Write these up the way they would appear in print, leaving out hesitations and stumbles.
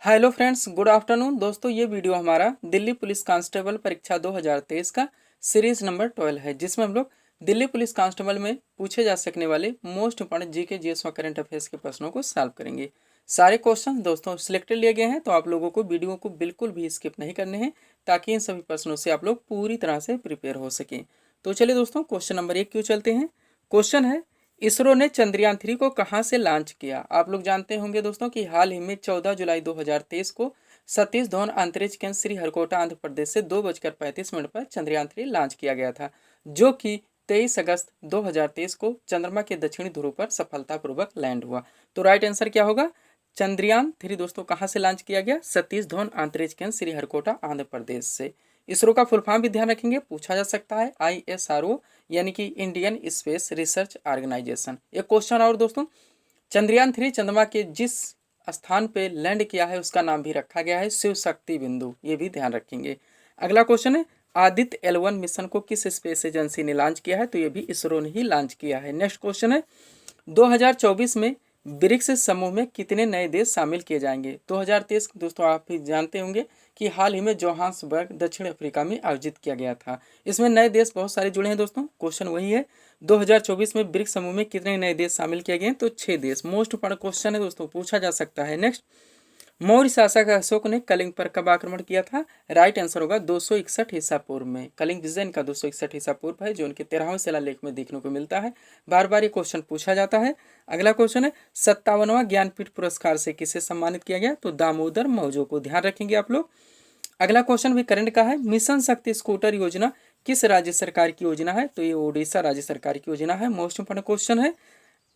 Hello friends, good afternoon. दोस्तों, ये video हमारा दिल्ली पुलिस कांस्टेबल परीक्षा 2023 का सीरीज नंबर 12 है, जिसमें हम लोग दिल्ली पुलिस कांस्टेबल में पूछे जा सकने वाले मोस्ट इंपॉर्टेंट जीके जीएस और करंट अफेयर्स के प्रश्नों को सॉल्व करेंगे। सारे क्वेश्चन दोस्तों सिलेक्टेड लिए गए हैं, तो आप लोगों को वीडियो को बिल्कुल भी स्किप नहीं करने हैं, ताकि इन सभी प्रश्नों से आप लोग पूरी तरह से प्रिपेयर हो सकें। तो चलिए दोस्तों, क्वेश्चन नंबर 1 क्यों चलते हैं। क्वेश्चन है, इसरो ने चंद्रयान 3 को कहां से लॉन्च किया। आप लोग जानते होंगे दोस्तों कि हाल ही में 14 जुलाई 2023 को सतीश धवन अंतरिक्ष केंद्र श्रीहरिकोटा आंध्र प्रदेश से 2:35 पर चंद्रयान 3 लॉन्च किया गया था, जो कि 23 अगस्त 2023 को चंद्रमा के दक्षिणी ध्रुव पर सफलतापूर्वक लैंड हुआ। तो राइट आंसर क्या होगा, चंद्रयान 3 दोस्तों कहां से लॉन्च किया गया, सतीश धवन अंतरिक्ष केंद्र श्रीहरिकोटा आंध्र प्रदेश से। इसरो का फुल फॉर्म भी ध्यान रखेंगे, पूछा जा सकता है, ISRO यानी कि इंडियन स्पेस रिसर्च ऑर्गेनाइजेशन। एक क्वेश्चन और दोस्तों, चंद्रयान 3 चंद्रमा के जिस स्थान पे लैंड किया है उसका नाम भी रखा गया है शिव शक्ति बिंदु, ये भी ध्यान रखेंगे। अगला क्वेश्चन है, आदित्य L1 मिशन को किस स्पेस एजेंसी ने लॉन्च किया है, तो ये भी इसरो ने ही लॉन्च किया है। नेक्स्ट क्वेश्चन है, 2024 में ब्रिक्स समूह में कितने नए देश शामिल किए जाएंगे। 2023 दोस्तों आप भी जानते होंगे कि हाल ही में जोहान्सबर्ग दक्षिण अफ्रीका में आयोजित किया गया था। इसमें नए देश बहुत सारे जुड़े हैं दोस्तों। क्वेश्चन वही है, 2024 में ब्रिक्स समूह में कितने नए देश शामिल किए गए हैं, तो 6 देश। मोस्ट इंपॉर्टेंट क्वेश्चन है दोस्तों, पूछा जा सकता है। नेक्स्ट, मौर्य शासक अशोक ने कलिंग पर कब आक्रमण किया था। राइट आंसर होगा 261 ईसा पूर्व में। कलिंग विजय का 261 ईसा पूर्व है, जो उनके 13वें शिलालेख में देखने को मिलता है। बार बार ये क्वेश्चन पूछा जाता है। अगला क्वेश्चन है, 57वां ज्ञानपीठ पुरस्कार से किसे सम्मानित किया गया, तो दामोदर मौजो को। ध्यान रखेंगे आप लोग। अगला क्वेश्चन भी करंट का है, मिशन शक्ति स्कूटर योजना किस राज्य सरकार की योजना है, तो ये ओडिशा राज्य सरकार की योजना है। मोस्ट इंपोर्टेंट क्वेश्चन है।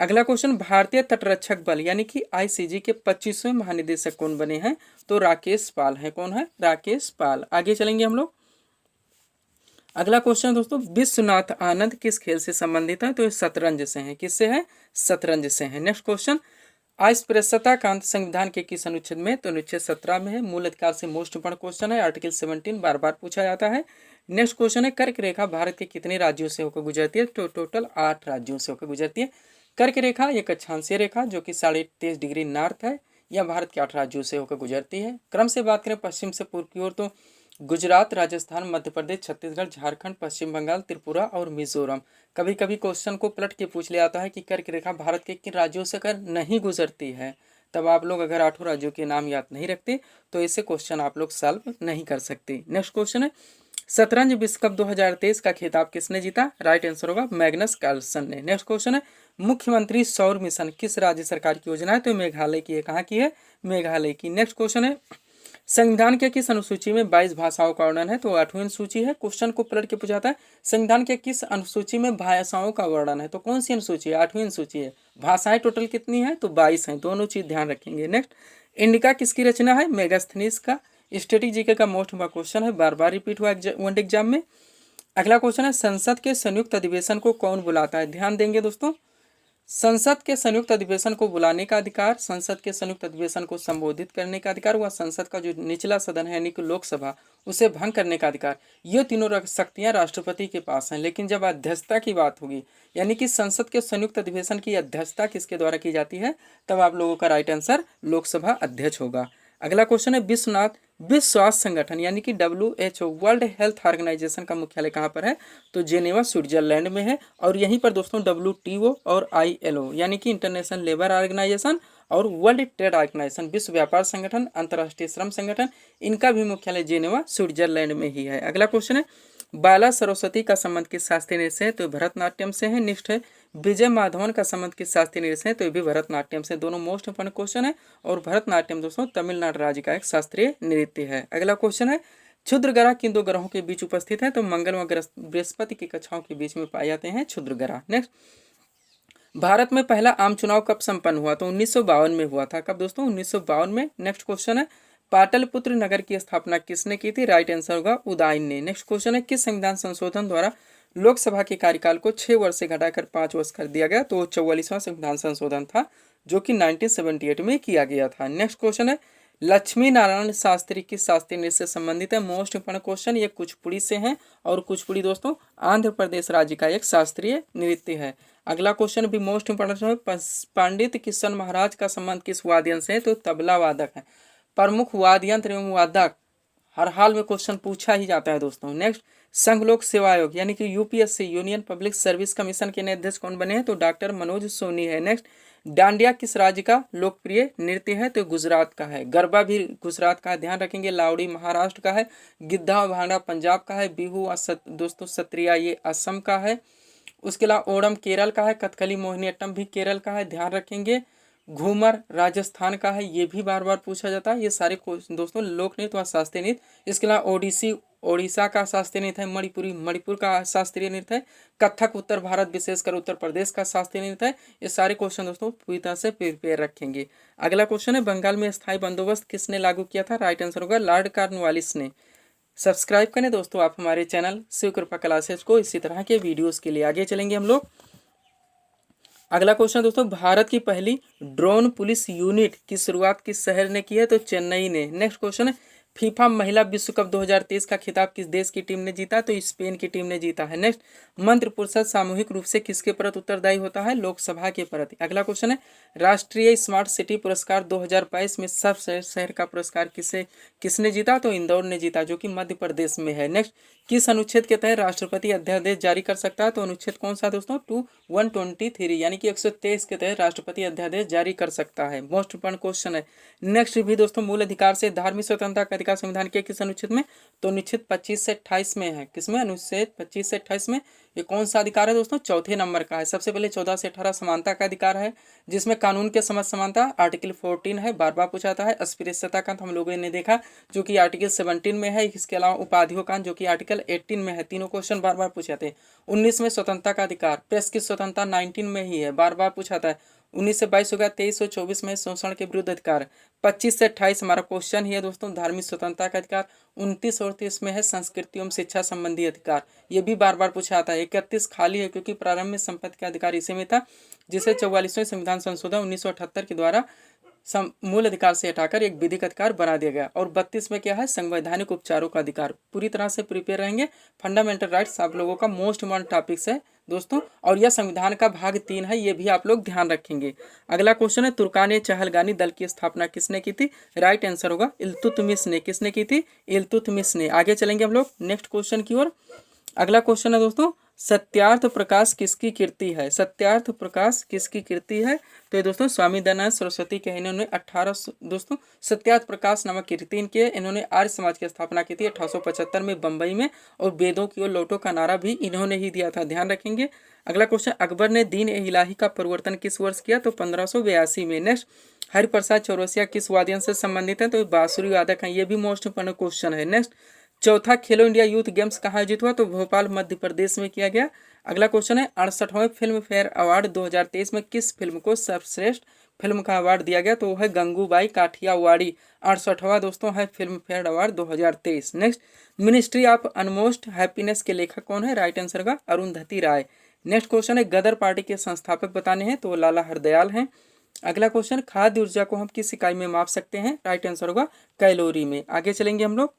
अगला क्वेश्चन, भारतीय तटरक्षक बल यानी कि ICG के 25वें महानिदेशक कौन बने हैं, तो राकेश पाल है। कौन है, राकेश पाल। आगे चलेंगे हम लोग। अगला क्वेश्चन दोस्तों, विश्वनाथ आनंद किस खेल से संबंधित है, तो ये शतरंज से है। किससे है, शतरंज से है। नेक्स्ट क्वेश्चन, अस्पृश्यता का अंत संविधान के किस अनुच्छेद में, तो अनुच्छेद 17 में है। मूल अधिकार से मोस्ट इंपोर्टेंट क्वेश्चन है, आर्टिकल 17 बार बार पूछा जाता है। नेक्स्ट क्वेश्चन है, कर्क रेखा भारत के कितने राज्यों से होकर गुजरती है, तो टोटल 8 राज्यों से होकर गुजरती है। कर्क रेखा एक अक्षांशीय रेखा जो कि 23.5 डिग्री नॉर्थ है, यह भारत के 8 राज्यों से होकर गुजरती है। क्रम से बात करें पश्चिम से पूर्व की ओर, तो गुजरात, राजस्थान, मध्य प्रदेश, छत्तीसगढ़, झारखंड, पश्चिम बंगाल, त्रिपुरा और मिजोरम। कभी कभी क्वेश्चन को पलट के पूछ लिया जाता है कि कर्क रेखा भारत के किन राज्यों से कर नहीं गुजरती है। तब आप लोग अगर 8 राज्यों के नाम याद नहीं रखते तो ऐसे क्वेश्चन आप लोग सॉल्व नहीं कर सकते। नेक्स्ट क्वेश्चन है, शतरंज विश्व कप 2023 का खिताब किसने जीता। राइट आंसर होगा मैग्नस कार्लसन ने। नेक्स्ट क्वेश्चन है, मुख्यमंत्री सौर मिशन किस राज्य सरकार की योजना है, तो मेघालय की है। कहाँ की है, मेघालय की। नेक्स्ट क्वेश्चन है, संविधान के किस अनुसूची में 22 भाषाओं का वर्णन है, तो 8वीं अनुसूची है। क्वेश्चन को पलट के पूछाता है, संविधान के किस अनुसूची में भाषाओं का वर्णन है, तो कौन सी अनुसूची है, 8वीं अनुसूची है। भाषाएं टोटल कितनी है, तो 22 हैं। दोनों चीज ध्यान रखेंगे। नेक्स्ट, इंडिका किसकी रचना है, मेगास्थनीज का। स्टैटिक जीके का मोस्ट इंपोर्टेंट क्वेश्चन है, बार बार रिपीट हुआ वनडे एग्जाम में। अगला क्वेश्चन है, संसद के संयुक्त अधिवेशन को कौन बुलाता है। ध्यान देंगे दोस्तों, संसद के संयुक्त अधिवेशन को बुलाने का अधिकार, संसद के संयुक्त अधिवेशन को संबोधित करने का अधिकार, व संसद का जो निचला सदन है यानी कि लोकसभा, उसे भंग करने का अधिकार, ये तीनों शक्तियां राष्ट्रपति के पास हैं। लेकिन जब अध्यक्षता की बात होगी, यानी कि संसद के संयुक्त अधिवेशन की अध्यक्षता किसके द्वारा की जाती है, तब आप लोगों का राइट आंसर लोकसभा अध्यक्ष होगा। अगला क्वेश्चन है, विश्व स्वास्थ्य संगठन यानी कि WHO वर्ल्ड हेल्थ ऑर्गेनाइजेशन का मुख्यालय कहाँ पर है, तो जेनेवा स्विट्जरलैंड में है। और यहीं पर दोस्तों WTO और ILO यानी कि इंटरनेशनल लेबर ऑर्गेनाइजेशन और वर्ल्ड ट्रेड ऑर्गेनाइजेशन विश्व व्यापार संगठन, अंतर्राष्ट्रीय श्रम संगठन, इनका भी मुख्यालय जेनेवा स्विट्जरलैंड में ही है। अगला क्वेश्चन है, बाला सरस्वती का संबंध किस शास्त्रीय नृत्य से है, तो भरतनाट्यम से है। नेक्स्ट है, विजय माधवन का संबंध किस शास्त्रीय नृत्य से है, तो ये भी भरतनाट्यम से। दोनों मोस्ट इंपोर्टेंट क्वेश्चन है। और भरतनाट्यम दोस्तों तमिलनाडु राज्य का एक शास्त्रीय नृत्य है। अगला क्वेश्चन है, क्षुद्र ग्रह किन दो ग्रहों के बीच उपस्थित है, तो मंगल व बृहस्पति की कक्षाओं के बीच में पाए जाते हैं क्षुद्र ग्रह। नेक्स्ट, भारत में पहला आम चुनाव कब संपन्न हुआ, तो 1952 में हुआ था। कब दोस्तों, 1952 में। नेक्स्ट क्वेश्चन है, पाटलिपुत्र नगर की स्थापना किसने की थी। राइट आंसर होगा उदयन ने। नेक्स्ट क्वेश्चन है, किस संविधान संशोधन द्वारा लोकसभा के कार्यकाल को 6 वर्ष से घटाकर 5 वर्ष कर दिया गया, तो 44वां संविधान संशोधन था, जो कि 1978 में किया गया था। नेक्स्ट क्वेश्चन है, लक्ष्मी नारायण शास्त्री किस शास्त्रीय नृत्य से संबंधित है। मोस्ट इंपोर्टेंट क्वेश्चन, ये कुचिपुड़ी से हैं। और कुचिपुड़ी दोस्तों आंध्र प्रदेश राज्य का एक शास्त्रीय नृत्य है। अगला क्वेश्चन भी मोस्ट इंपोर्टेंट है, पंडित किशन महाराज का संबंध किस वाद्यन से है, तो तबला वादक है। प्रमुख वाद्य यंत्र एवं वादक, हर हाल में क्वेश्चन पूछा ही जाता है दोस्तों। नेक्स्ट, संघ लोक सेवा आयोग यानी कि UPSC union public service commission के नए अध्यक्ष कौन बने हैं? तो डॉक्टर मनोज सोनी है। नेक्स्ट, डांडिया किस राज्य का लोकप्रिय नृत्य है? तो गुजरात का है। गरबा भी गुजरात का है, ध्यान रखेंगे। लावड़ी महाराष्ट्र का है। गिद्धा भांगड़ा पंजाब का है। बिहू दोस्तों सत्रिया ये असम का है। उसके अलावा ओणम केरल का है। कथकली मोहिनीअट्टम भी केरल का है, ध्यान रखेंगे। घूमर राजस्थान का है, ये भी बार बार पूछा जाता है। ये सारे दोस्तों लोक नृत्य व शास्त्रीय नृत्य। इसके अलावा ओडिसी ओडिशा का शास्त्रीय नृत्य है। मणिपुरी मणिपुर का शास्त्रीय नृत्य है। कथक उत्तर भारत विशेषकर उत्तर प्रदेश का शास्त्रीय नृत्य है। ये सारे क्वेश्चन दोस्तों पूरी तरह से प्रिपेयर रखेंगे। अगला क्वेश्चन है, बंगाल में स्थायी बंदोबस्त किसने लागू किया था? राइट आंसर होगा लॉर्ड कॉर्नवालिस ने। सब्सक्राइब करें दोस्तों आप हमारे चैनल शिव कृपा क्लासेस को इसी तरह के वीडियोस के लिए। आगे चलेंगे हम लोग। अगला क्वेश्चन दोस्तों, भारत की पहली ड्रोन पुलिस यूनिट की शुरुआत किस शहर ने की है? तो चेन्नई ने। नेक्स्ट क्वेश्चन है, फीफा महिला विश्व कप 2023 का खिताब किस देश की टीम ने जीता? तो स्पेन की टीम ने जीता है। नेक्स्ट, मंत्रिपरिषद सामूहिक रूप से किसके प्रति उत्तरदायी होता है? लोकसभा के प्रति। अगला क्वेश्चन है, राष्ट्रीय स्मार्ट सिटी पुरस्कार 2022 में सर्वश्रेष्ठ शहर का पुरस्कार किसने जीता? तो इंदौर ने जीता, जो कि मध्य प्रदेश में है। नेक्स्ट, किस अनुच्छेद के तहत राष्ट्रपति अध्यादेश जारी कर सकता है? तो अनुच्छेद कौन सा दोस्तों? 123 यानी कि 123 के तहत राष्ट्रपति अध्यादेश जारी कर सकता है। मोस्ट इंपोर्टेंट क्वेश्चन है। नेक्स्ट भी दोस्तों, मूल अधिकार से धार्मिक स्वतंत्रता का अधिकार संविधान के किस अनुच्छेद में? तो अनुच्छेद 25 से 28 में है। किसमें? अनुच्छेद 25 से 28 में। ये कौन सा अधिकार है दोस्तों? चौथे नंबर का है। सबसे पहले 14 से 18 समानता का अधिकार है, जिसमें कानून के समझ समानता आर्टिकल 14 है, बार बार पूछा जाता है। अस्पृश्यता का हम लोगों ने देखा जो कि आर्टिकल 17 में है। इसके अलावा उपाधियों का जो कि आर्टिकल 18 में है। तीनों क्वेश्चन बार बार पूछे जाते हैं। 19 में स्वतंत्रता का अधिकार, प्रेस की स्वतंत्रता 19 में ही है, बार बार पूछा जाता है। 19 से 22 हो गया। 23 और 24 में शोषण के विरुद्ध अधिकार। 25 से 28 हमारा क्वेश्चन ही है दोस्तों, धार्मिक स्वतंत्रता का अधिकार। 29 और 30 में है संस्कृति एवं शिक्षा संबंधी अधिकार, ये भी बार बार पूछा जाता है। 31 खाली है क्योंकि प्रारंभ में संपत्ति का अधिकार इसी में था, जिसे 44वें संविधान संशोधन 1978 के द्वारा मूल अधिकार से हटाकर एक विधिक अधिकार बना दिया गया। और 32 में क्या है? संवैधानिक उपचारों का अधिकार। पूरी तरह से प्रिपेयर रहेंगे। फंडामेंटल राइट्स आप लोगों का मोस्ट इम्पोर्टेंट टॉपिक्स है दोस्तों, और यह संविधान का भाग 3 है, ये भी आप लोग ध्यान रखेंगे। अगला क्वेश्चन है, तुर्काने चहलगानी दल की स्थापना किसने की थी? राइट आंसर होगा इल्तुतमिश ने। किसने की थी? इल्तुतमिश ने। आगे चलेंगे हम लोग नेक्स्ट क्वेश्चन की ओर। अगला क्वेश्चन है दोस्तों, सत्यार्थ प्रकाश किसकी कृति है? सत्यार्थ प्रकाश किसकी कृति है? तो ये दोस्तों स्वामी दयानंद सरस्वती के। इन्होंने 18 दोस्तों सत्यार्थ प्रकाश नामक कृति इनके, इन्होंने आर्य समाज की स्थापना की थी 1875 में बंबई में, और वेदों की ओर लौटो का नारा भी इन्होंने ही दिया था, ध्यान रखेंगे। अगला क्वेश्चन, अकबर ने दीन ए इलाही का परिवर्तन किस वर्ष किया? तो 1582 में। नेक्स्ट, हरिप्रसाद चौरसिया किस वाद्ययंत्र से संबंधित है? तो बांसुरी वादक है, ये भी मोस्ट इंपोर्टेंट क्वेश्चन है। नेक्स्ट, चौथा खेलो इंडिया यूथ गेम्स कहाँ आयोजित हुआ? तो भोपाल मध्य प्रदेश में किया गया। अगला क्वेश्चन है, 68वें फिल्म फेयर अवार्ड 2023 में किस फिल्म को सर्वश्रेष्ठ फिल्म का अवार्ड दिया गया? तो वो है गंगूबाई काठियावाड़ी। 68वां दोस्तों है Filmfare award 2023। Next, ministry of utmost happiness के लेखक कौन है? राइट आंसर का अरुंधति राय। नेक्स्ट क्वेश्चन है, गदर पार्टी के संस्थापक बताने हैं, तो लाला हरदयाल हैं। अगला क्वेश्चन, खाद्य ऊर्जा को हम किस इकाई में माप सकते हैं? राइट आंसर होगा कैलोरी में। आगे चलेंगे हम लोग।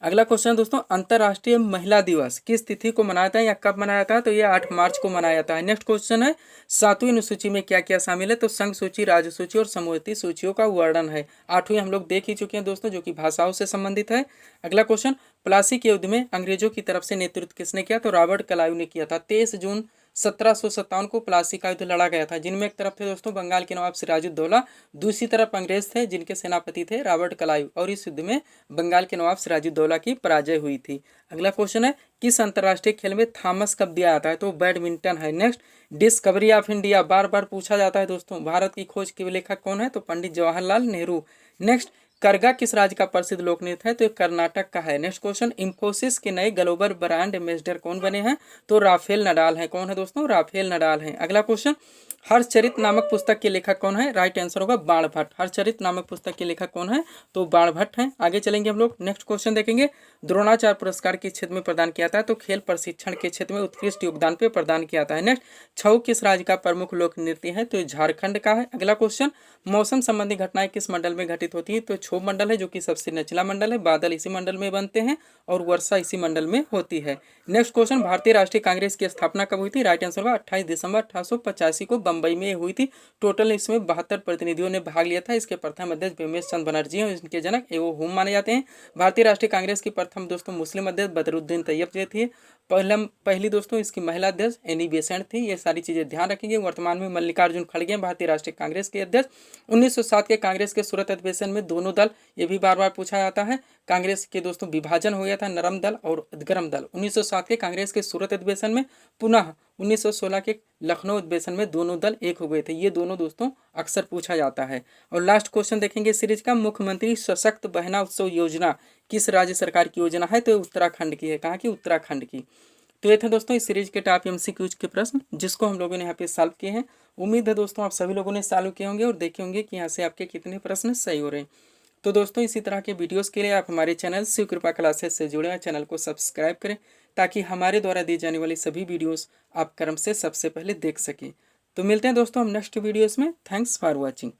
अगला क्वेश्चन दोस्तों, अंतर्राष्ट्रीय महिला दिवस किस तिथि को मनाया जाता है या कब मनाया जाता है? तो ये 8 मार्च को मनाया जाता है। नेक्स्ट क्वेश्चन है, 7वीं अनुसूची में क्या क्या शामिल है? तो संघ सूची, राज्य सूची और समवर्ती सूचियों का वर्णन है। 8वीं हम लोग देख ही चुके हैं दोस्तों, जो कि भाषाओं से संबंधित है। अगला क्वेश्चन, प्लासी के युद्ध में अंग्रेजों की तरफ से नेतृत्व किसने किया? तो रॉबर्ट क्लाइव ने किया था। 23 जून 1757 को प्लासी का युद्ध लड़ा गया था, जिनमें एक तरफ थे दोस्तों बंगाल के नवाब सिराजुद्दौला, दूसरी तरफ अंग्रेज थे जिनके सेनापति थे रॉबर्ट क्लाइव, और इस युद्ध में बंगाल के नवाब सिराजुद्दौला की पराजय हुई थी। अगला क्वेश्चन है, किस अंतर्राष्ट्रीय खेल में थॉमस कप दिया जाता है? तो बैडमिंटन है। नेक्स्ट, डिस्कवरी ऑफ इंडिया बार बार पूछा जाता है दोस्तों, भारत की खोज के लेखक कौन है? तो पंडित जवाहरलाल नेहरू। नेक्स्ट, करगा किस राज्य का प्रसिद्ध लोक नृत्य है? तो कर्नाटक का है। नेक्स्ट क्वेश्चन, इंफोसिस के नए ग्लोबल ब्रांड एम्बेसडर कौन बने हैं? तो राफेल नडाल है। कौन है दोस्तों? राफेल नडाल है। अगला क्वेश्चन, हर्षचरित नामक पुस्तक के लेखक कौन है? राइट आंसर होगा बाणभट्ट। हर्षचरित नामक पुस्तक के लेखक कौन है? तो बाणभट्ट हैं। आगे चलेंगे हम लोग, नेक्स्ट क्वेश्चन देखेंगे, द्रोणाचार्य पुरस्कार किस क्षेत्र में प्रदान किया जाता है? तो खेल प्रशिक्षण के क्षेत्र में उत्कृष्ट योगदान पे प्रदान किया जाता है। नेक्स्ट, छऊ किस राज्य का प्रमुख लोक नृत्य है? तो झारखंड का है। अगला क्वेश्चन, मौसम संबंधी घटनाएं किस मंडल में घटित होती है? तो क्षोभ मंडल है जो कि सबसे निचला मंडल है, बादल इसी मंडल में बनते हैं और वर्षा इसी मंडल में होती है। नेक्स्ट क्वेश्चन, भारतीय राष्ट्रीय कांग्रेस की स्थापना कब हुई थी? राइट आंसर होगा 28 दिसंबर 1885 को बंबई में हुई थी। टोटल इसमें 72 प्रतिनिधियों ने भाग लिया था। इसके प्रथम अध्यक्ष भीमेश चंद्र बनर्जी हैं, इनके जनक एवं हुम माने जाते हैं। भारतीय राष्ट्रीय कांग्रेस की प्रथम दोस्तों मुस्लिम अध्यक्ष बदरुद्दीन तैयब जी थी। पहली दोस्तों इसकी महिला अध्यक्ष एनी बेसेंट थी। ये सारी चीजें ध्यान रखेंगे। वर्तमान में मल्लिकार्जुन खड़गे भारतीय राष्ट्रीय कांग्रेस के अध्यक्ष। 1907 के कांग्रेस के सूरत अधिवेशन में दोनों दल, ये भी बार बार पूछा जाता है, कांग्रेस के दोस्तों विभाजन हो गया था, नरम दल और गरम दल। 1907 के कांग्रेस के सूरत अधिवेशन में, पुनः 1916 के लखनऊ अधिवेशन में दोनों दल एक हो गए थे। ये दोनों दोस्तों अक्सर पूछा जाता है। और लास्ट क्वेश्चन देखेंगे सीरीज का, मुख्यमंत्री सशक्त बहना उत्सव योजना किस राज्य सरकार की योजना है? तो उत्तराखंड की है। कहाँ की? उत्तराखंड की। तो ये थे दोस्तों इस सीरीज के टॉप एमसीक्यूज के प्रश्न जिसको हम लोगों ने यहाँ पे सॉल्व किए हैं। उम्मीद है दोस्तों आप सभी लोगों ने सॉल्व किए होंगे और देखे होंगे कि यहाँ से आपके कितने प्रश्न सही हो रहे हैं। तो दोस्तों इसी तरह के वीडियोस के लिए आप हमारे चैनल शिव कृपा क्लासेस से जुड़े हैं, चैनल को सब्सक्राइब करें ताकि हमारे द्वारा दी जाने वाली सभी वीडियोस आप क्रम से सबसे पहले देख सकें। तो मिलते हैं दोस्तों हम नेक्स्ट वीडियोस में। Thanks for watching.